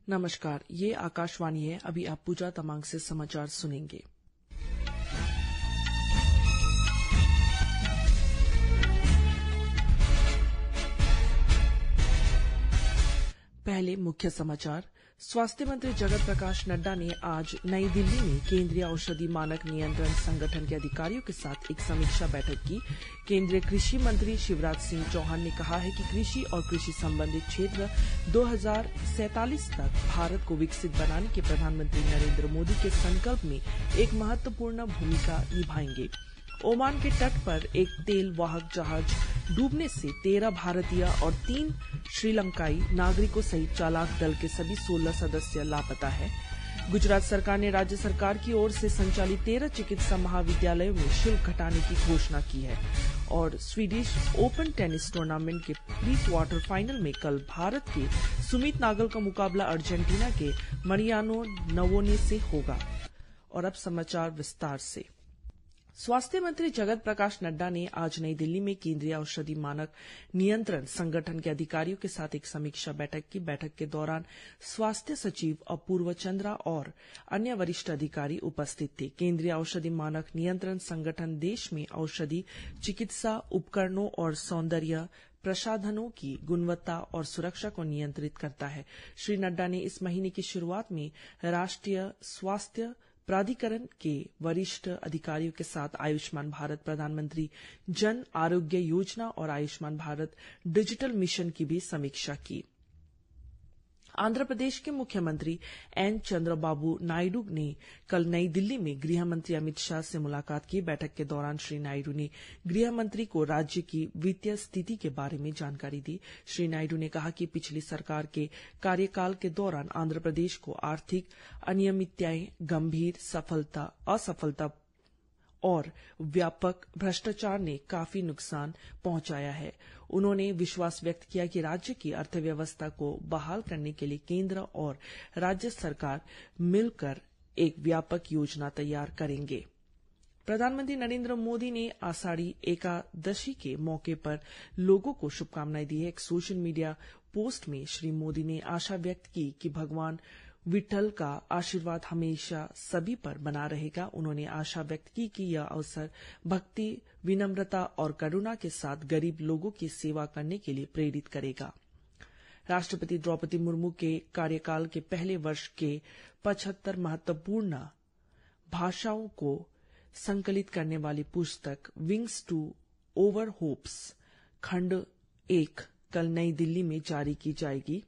नमस्कार, ये आकाशवाणी है। अभी आप पूजा तमांग से समाचार सुनेंगे। पहले मुख्य समाचार। स्वास्थ्य मंत्री जगत प्रकाश नड्डा ने आज नई दिल्ली में केंद्रीय औषधि मानक नियंत्रण संगठन के अधिकारियों के साथ एक समीक्षा बैठक की। केंद्रीय कृषि मंत्री शिवराज सिंह चौहान ने कहा है कि कृषि और कृषि संबंधित क्षेत्र 2047 तक भारत को विकसित बनाने के प्रधानमंत्री नरेंद्र मोदी के संकल्प में एक महत्वपूर्ण भूमिका निभाएंगे। ओमान के तट पर एक तेल वाहक जहाज डूबने से 13 भारतीय और 3 श्रीलंकाई नागरिकों सहित चालक दल के सभी 16 सदस्य लापता है। गुजरात सरकार ने राज्य सरकार की ओर से संचालित 13 चिकित्सा महाविद्यालयों में शुल्क घटाने की घोषणा की है। और स्वीडिश ओपन टेनिस टूर्नामेंट के प्री क्वार्टर फाइनल में कल भारत के सुमित नागल का मुकाबला अर्जेंटीना के मरियानो नवोने से होगा। और अब समाचार विस्तार से। स्वास्थ्य मंत्री जगत प्रकाश नड्डा ने आज नई दिल्ली में केंद्रीय औषधि मानक नियंत्रण संगठन के अधिकारियों के साथ एक समीक्षा बैठक की। बैठक के दौरान स्वास्थ्य सचिव अपूर्व चंद्रा और अन्य वरिष्ठ अधिकारी उपस्थित थे। केंद्रीय औषधि मानक नियंत्रण संगठन देश में औषधि, चिकित्सा उपकरणों और सौंदर्य प्रसाधनों की गुणवत्ता और सुरक्षा को नियंत्रित करता है। श्री नड्डा ने इस महीने की शुरुआत में राष्ट्रीय स्वास्थ्य प्राधिकरण के वरिष्ठ अधिकारियों के साथ आयुष्मान भारत, प्रधानमंत्री जन आरोग्य योजना और आयुष्मान भारत डिजिटल मिशन की भी समीक्षा की। आंध्र प्रदेश के मुख्यमंत्री एन चंद्रबाबू नायडू ने कल नई दिल्ली में गृह मंत्री अमित शाह से मुलाकात की। बैठक के दौरान श्री नायडू ने गृह मंत्री को राज्य की वित्तीय स्थिति के बारे में जानकारी दी। श्री नायडू ने कहा कि पिछली सरकार के कार्यकाल के दौरान आंध्र प्रदेश को आर्थिक अनियमितताएं, गंभीर असफलता और व्यापक भ्रष्टाचार ने काफी नुकसान पहुंचाया है। उन्होंने विश्वास व्यक्त किया कि राज्य की अर्थव्यवस्था को बहाल करने के लिए केंद्र और राज्य सरकार मिलकर एक व्यापक योजना तैयार करेंगे। प्रधानमंत्री नरेंद्र मोदी ने आषाढ़ी एकादशी के मौके पर लोगों को शुभकामनाएं दी है। एक सोशल मीडिया पोस्ट में श्री मोदी ने आशा व्यक्त की कि भगवान विठल का आशीर्वाद हमेशा सभी पर बना रहेगा। उन्होंने आशा व्यक्त की कि यह अवसर भक्ति, विनम्रता और करुणा के साथ गरीब लोगों की सेवा करने के लिए प्रेरित करेगा। राष्ट्रपति द्रौपदी मुर्मू के कार्यकाल के पहले वर्ष के 75 महत्वपूर्ण भाषाओं को संकलित करने वाली पुस्तक विंग्स टू ओवर होप्स खंड 1 कल नई दिल्ली में जारी की जाएगी।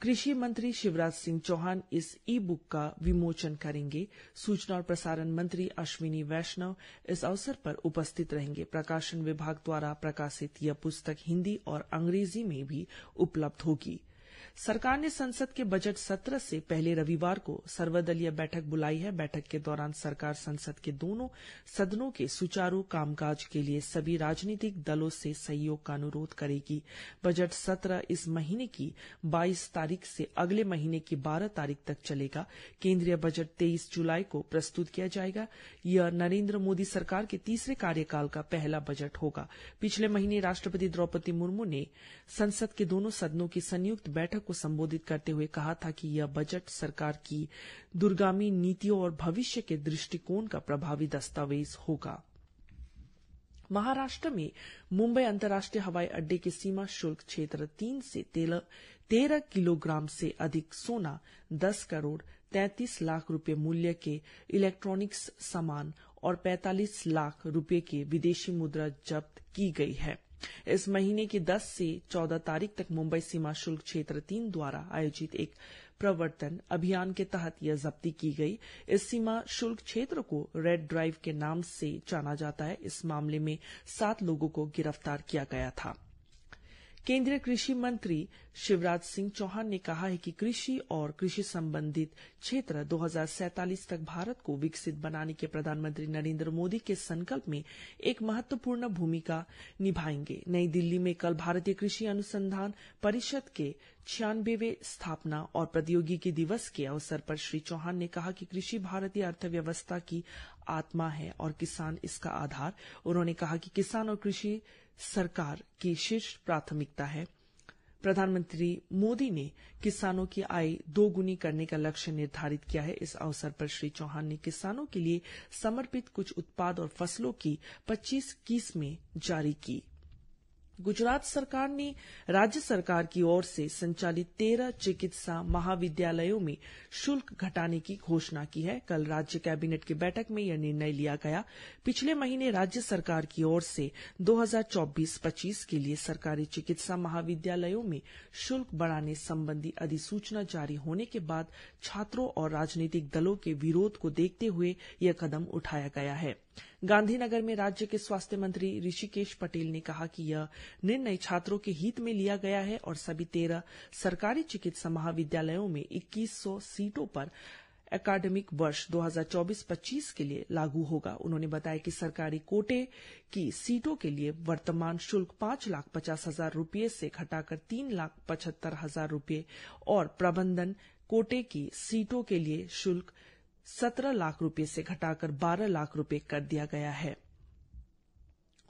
कृषि मंत्री शिवराज सिंह चौहान इस ई बुक का विमोचन करेंगे। सूचना और प्रसारण मंत्री अश्विनी वैष्णव इस अवसर पर उपस्थित रहेंगे। प्रकाशन विभाग द्वारा प्रकाशित यह पुस्तक हिंदी और अंग्रेजी में भी उपलब्ध होगी। सरकार ने संसद के बजट सत्र से पहले रविवार को सर्वदलीय बैठक बुलाई है। बैठक के दौरान सरकार संसद के दोनों सदनों के सुचारू कामकाज के लिए सभी राजनीतिक दलों से सहयोग का अनुरोध करेगी। बजट सत्र इस महीने की 22 तारीख से अगले महीने की 12 तारीख तक चलेगा। केंद्रीय बजट 23 जुलाई को प्रस्तुत किया जाएगा। यह नरेंद्र मोदी सरकार के तीसरे कार्यकाल का पहला बजट होगा। पिछले महीने राष्ट्रपति द्रौपदी मुर्मू ने संसद के दोनों सदनों की संयुक्त बैठक को संबोधित करते हुए कहा था कि यह बजट सरकार की दूरगामी नीतियों और भविष्य के दृष्टिकोण का प्रभावी दस्तावेज होगा। महाराष्ट्र में मुंबई अंतर्राष्ट्रीय हवाई अड्डे के सीमा शुल्क क्षेत्र 3 से 13 किलोग्राम से अधिक सोना, 10 करोड़ 33 लाख रुपए मूल्य के इलेक्ट्रॉनिक्स सामान और 45 लाख रुपए की विदेशी मुद्रा जब्त की गई है। इस महीने की 10 से 14 तारीख तक मुंबई सीमा शुल्क क्षेत्र 3 द्वारा आयोजित एक प्रवर्तन अभियान के तहत यह जब्ती की गई। इस सीमा शुल्क क्षेत्र को रेड ड्राइव के नाम से जाना जाता है। इस मामले में 7 लोगों को गिरफ्तार किया गया था। केंद्रीय कृषि मंत्री शिवराज सिंह चौहान ने कहा है कि कृषि और कृषि संबंधित क्षेत्र 2047 तक भारत को विकसित बनाने के प्रधानमंत्री नरेंद्र मोदी के संकल्प में एक महत्वपूर्ण भूमिका निभाएंगे। नई दिल्ली में कल भारतीय कृषि अनुसंधान परिषद के 96वें स्थापना और प्रौद्योगिकी दिवस के अवसर पर श्री चौहान ने कहा कि कृषि भारतीय अर्थव्यवस्था की आत्मा है और किसान इसका आधार। उन्होंने कहा कि किसान और कृषि सरकार की शीर्ष प्राथमिकता है। प्रधानमंत्री मोदी ने किसानों की आय दोगुनी करने का लक्ष्य निर्धारित किया है। इस अवसर पर श्री चौहान ने किसानों के लिए समर्पित कुछ उत्पाद और फसलों की 25 किस्में जारी की। गुजरात सरकार ने राज्य सरकार की ओर से संचालित 13 चिकित्सा महाविद्यालयों में शुल्क घटाने की घोषणा की है। कल राज्य कैबिनेट की बैठक में यह निर्णय लिया गया। पिछले महीने राज्य सरकार की ओर से 2024-25 के लिए सरकारी चिकित्सा महाविद्यालयों में शुल्क बढ़ाने संबंधी अधिसूचना जारी होने के बाद छात्रों और राजनीतिक दलों के विरोध को देखते हुए यह कदम उठाया गया है। गांधीनगर में राज्य के स्वास्थ्य मंत्री ऋषिकेश पटेल ने कहा कि यह निर्णय छात्रों के हित में लिया गया है और सभी 13 सरकारी चिकित्सा महाविद्यालयों में 2100 सीटों पर एकेडमिक वर्ष 2024-25 के लिए लागू होगा। उन्होंने बताया कि सरकारी कोटे की सीटों के लिए वर्तमान शुल्क 5,50,000 रुपये से घटाकर 3,75,000 रुपये और प्रबंधन कोटे की सीटों के लिए शुल्क 17 लाख रुपये से घटाकर 12 लाख रुपये कर दिया गया है।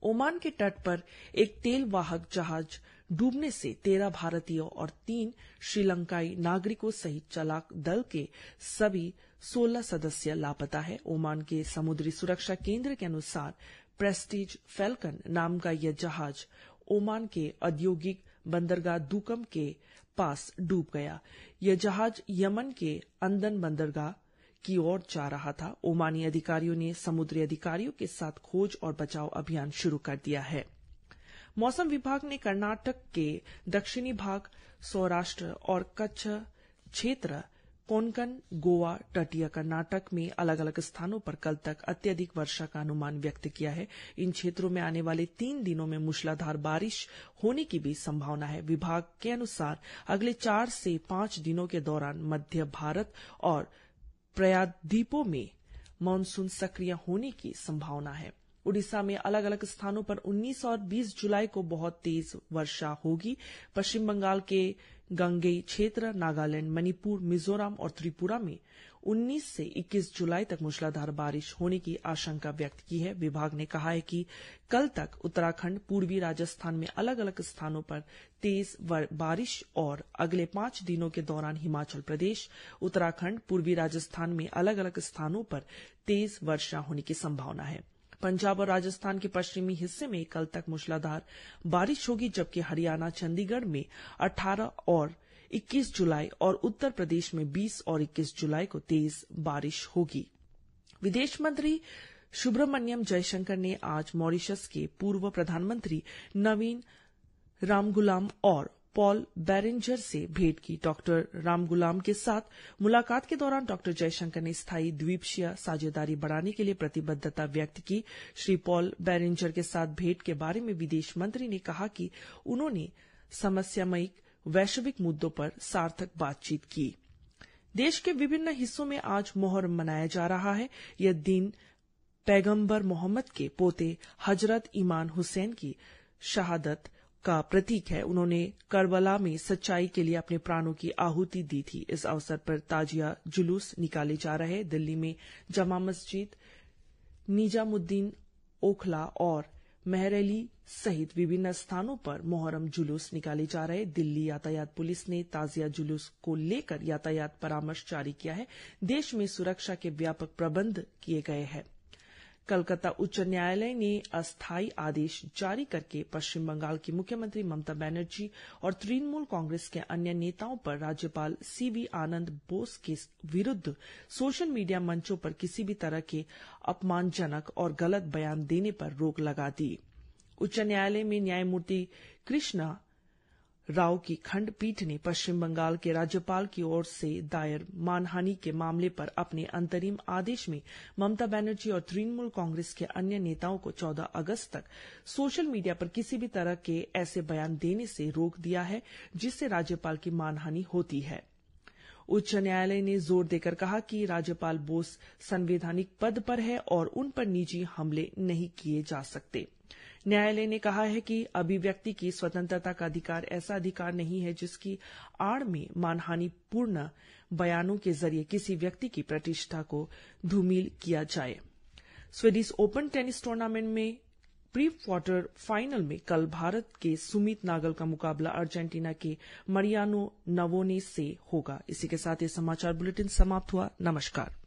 ओमान के तट पर एक तेल वाहक जहाज डूबने से 13 भारतीयों और 3 श्रीलंकाई नागरिकों सहित चालक दल के सभी 16 सदस्य लापता है। ओमान के समुद्री सुरक्षा केंद्र के अनुसार प्रेस्टीज फैल्कन नाम का यह जहाज ओमान के औद्योगिक बंदरगाह दुकम के पास डूब गया। यह जहाज यमन के अंदन बंदरगाह की ओर जा रहा था। ओमानी अधिकारियों ने समुद्री अधिकारियों के साथ खोज और बचाव अभियान शुरू कर दिया है। मौसम विभाग ने कर्नाटक के दक्षिणी भाग, सौराष्ट्र और कच्छ क्षेत्र, कोंकण, गोवा, तटीय कर्नाटक में अलग अलग स्थानों पर कल तक अत्यधिक वर्षा का अनुमान व्यक्त किया है। इन क्षेत्रों में आने वाले 3 दिनों में मूसलाधार बारिश होने की भी संभावना है। विभाग के अनुसार अगले 4 से 5 दिनों के दौरान मध्य भारत और प्रायद्वीपों में मानसून सक्रिय होने की संभावना है। उड़ीसा में अलग अलग स्थानों पर 19 और 20 जुलाई को बहुत तेज वर्षा होगी। पश्चिम बंगाल के गंगेई क्षेत्र, नागालैंड, मणिपुर, मिजोरम और त्रिपुरा में 19 से 21 जुलाई तक मूसलाधार बारिश होने की आशंका व्यक्त की है। विभाग ने कहा है कि कल तक उत्तराखंड, पूर्वी राजस्थान में अलग अलग स्थानों पर तेज बारिश और अगले 5 दिनों के दौरान हिमाचल प्रदेश, उत्तराखंड, पूर्वी राजस्थान में अलग अलग स्थानों पर तेज वर्षा होने की संभावना है। पंजाब और राजस्थान के पश्चिमी हिस्से में कल तक मूसलाधार बारिश होगी, जबकि हरियाणा, चंडीगढ़ में 18 और 21 जुलाई और उत्तर प्रदेश में 20 और 21 जुलाई को तेज बारिश होगी। विदेश मंत्री सुब्रमण्यम जयशंकर ने आज मॉरिशस के पूर्व प्रधानमंत्री नवीन रामगुलाम और पॉल बेरेंजर से भेंट की। डॉक्टर रामगुलाम के साथ मुलाकात के दौरान डॉक्टर जयशंकर ने स्थायी द्वीपक्षीय साझेदारी बढ़ाने के लिए प्रतिबद्धता व्यक्त की। श्री पॉल बेरेंजर के साथ भेंट के बारे में विदेश मंत्री ने कहा कि उन्होंने समस्यामयी वैश्विक मुद्दों पर सार्थक बातचीत की। देश के विभिन्न हिस्सों में आज मुहर्रम मनाया जा रहा है। यह दिन पैगंबर मोहम्मद के पोते हजरत इमाम हुसैन की शहादत का प्रतीक है। उन्होंने करबला में सच्चाई के लिए अपने प्राणों की आहुति दी थी। इस अवसर पर ताजिया जुलूस निकाले जा रहे। दिल्ली में जमा मस्जिद, निजामुद्दीन ओखला और मेहरअली सहित विभिन्न स्थानों पर मुहर्रम जुलूस निकाले जा रहे। दिल्ली यातायात पुलिस ने ताजिया जुलूस को लेकर यातायात परामर्श जारी किया है। देश में सुरक्षा के व्यापक प्रबंध किए गए हैं। कलकत्ता उच्च न्यायालय ने अस्थायी आदेश जारी करके पश्चिम बंगाल की मुख्यमंत्री ममता बनर्जी और तृणमूल कांग्रेस के अन्य नेताओं पर राज्यपाल सीवी आनंद बोस के विरुद्ध सोशल मीडिया मंचों पर किसी भी तरह के अपमानजनक और गलत बयान देने पर रोक लगा दी। उच्च न्यायालय में न्यायमूर्ति कृष्णा राव की खंडपीठ ने पश्चिम बंगाल के राज्यपाल की ओर से दायर मानहानि के मामले पर अपने अंतरिम आदेश में ममता बनर्जी और तृणमूल कांग्रेस के अन्य नेताओं को 14 अगस्त तक सोशल मीडिया पर किसी भी तरह के ऐसे बयान देने से रोक दिया है जिससे राज्यपाल की मानहानि होती है। उच्च न्यायालय ने जोर देकर कहा कि राज्यपाल बोस संवैधानिक पद पर है और उन पर निजी हमले नहीं किए जा सकते। न्यायालय ने कहा है कि अभिव्यक्ति की स्वतंत्रता का अधिकार ऐसा अधिकार नहीं है जिसकी आड़ में मानहानिपूर्ण बयानों के जरिए किसी व्यक्ति की प्रतिष्ठा को धूमिल किया जाए। स्वीडिश ओपन टेनिस टूर्नामेंट में प्री क्वार्टर फाइनल में कल भारत के सुमित नागल का मुकाबला अर्जेंटीना के मरियानो नवोनेस से होगा। इसी के साथ ये समाचार बुलेटिन समाप्त हुआ। नमस्कार।